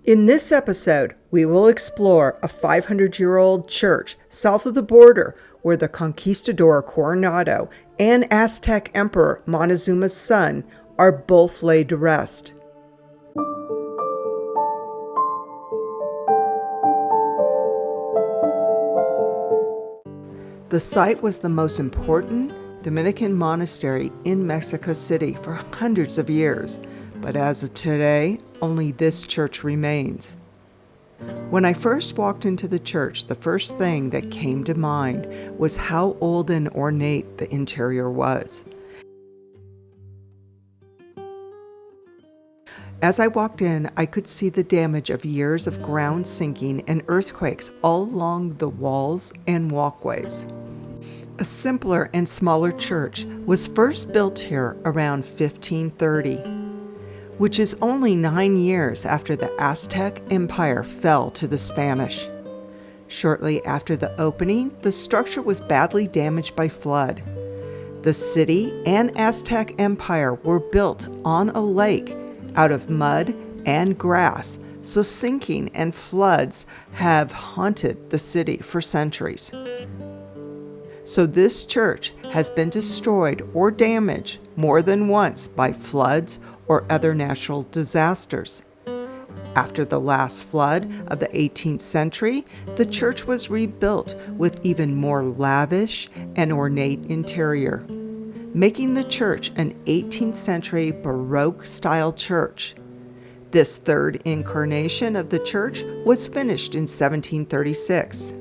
In this episode, we will explore a 500-year-old church south of the border where the conquistador Coronado and Aztec Emperor Montezuma's son are both laid to rest. The site was the most important Dominican monastery in Mexico City for hundreds of years, but as of today, only this church remains. When I first walked into the church, the first thing that came to mind was how old and ornate the interior was. As I walked in, I could see the damage of years of ground sinking and earthquakes all along the walls and walkways. A simpler and smaller church was first built here around 1530. Which is only 9 years after the Aztec Empire fell to the Spanish. Shortly after the opening, the structure was badly damaged by flood. The city and Aztec Empire were built on a lake out of mud and grass, so sinking and floods have haunted the city for centuries. So this church has been destroyed or damaged more than once by floods or other natural disasters. After the last flood of the 18th century, the church was rebuilt with even more lavish and ornate interior, making the church an 18th century Baroque-style church. This third incarnation of the church was finished in 1736.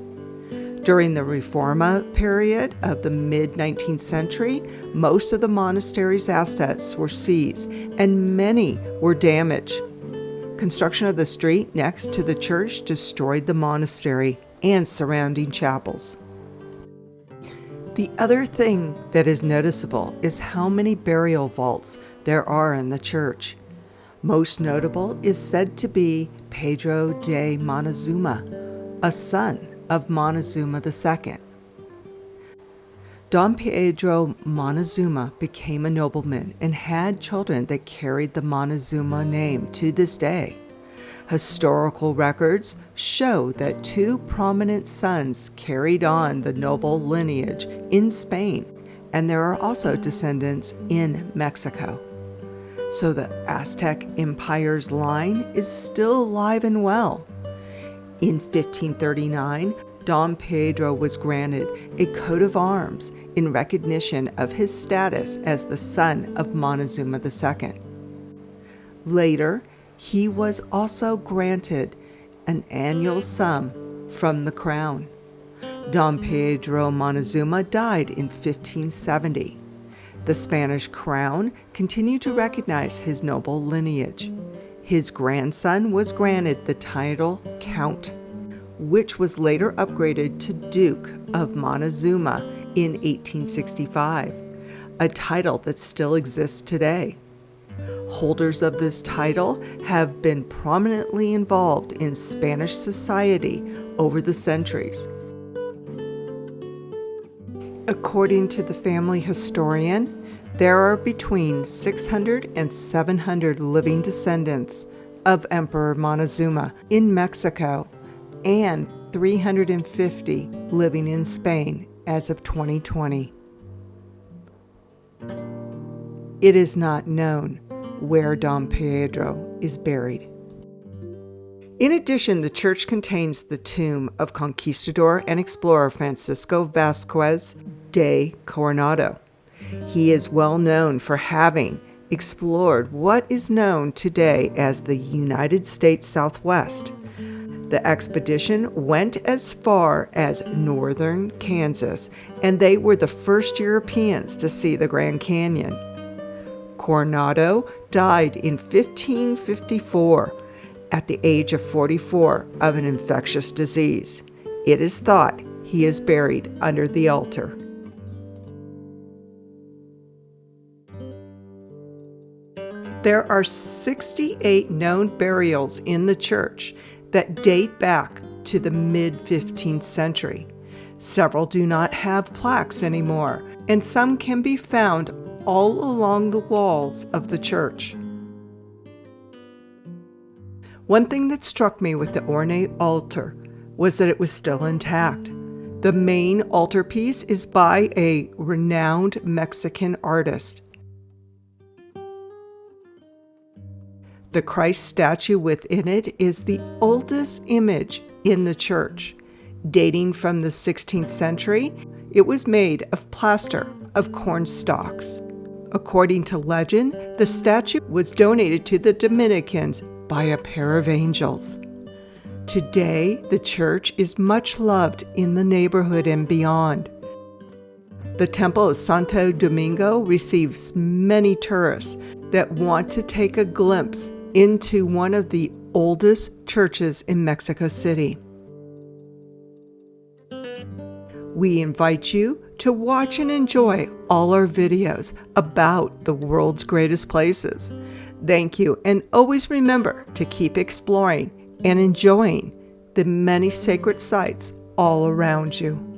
During the Reforma period of the mid-19th century, most of the monastery's assets were seized and many were damaged. Construction of the street next to the church destroyed the monastery and surrounding chapels. The other thing that is noticeable is how many burial vaults there are in the church. Most notable is said to be Pedro de Montezuma, a son of Montezuma II. Don Pedro Montezuma became a nobleman and had children that carried the Montezuma name to this day. Historical records show that 2 prominent sons carried on the noble lineage in Spain, and there are also descendants in Mexico. So the Aztec Empire's line is still alive and well. In 1539, Don Pedro was granted a coat of arms in recognition of his status as the son of Montezuma II. Later, he was also granted an annual sum from the crown. Don Pedro Montezuma died in 1570. The Spanish crown continued to recognize his noble lineage. His grandson was granted the title Count, which was later upgraded to Duke of Montezuma in 1865, a title that still exists today. Holders of this title have been prominently involved in Spanish society over the centuries. According to the family historian, there are between 600 and 700 living descendants of Emperor Montezuma in Mexico and 350 living in Spain as of 2020. It is not known where Don Pedro is buried. In addition, the church contains the tomb of conquistador and explorer Francisco Vasquez de Coronado. He is well known for having explored what is known today as the United States Southwest. The expedition went as far as northern Kansas, and they were the first Europeans to see the Grand Canyon. Coronado died in 1554 at the age of 44 of an infectious disease. It is thought he is buried under the altar. There are 68 known burials in the church that date back to the mid-15th century. Several do not have plaques anymore, and some can be found all along the walls of the church. One thing that struck me with the ornate altar was that it was still intact. The main altarpiece is by a renowned Mexican artist. The Christ statue within it is the oldest image in the church. Dating from the 16th century, it was made of plaster of corn stalks. According to legend, the statue was donated to the Dominicans by a pair of angels. Today, the church is much loved in the neighborhood and beyond. The temple of Santo Domingo receives many tourists that want to take a glimpse into one of the oldest churches in Mexico City. We invite you to watch and enjoy all our videos about the world's greatest places. Thank you, and always remember to keep exploring and enjoying the many sacred sites all around you.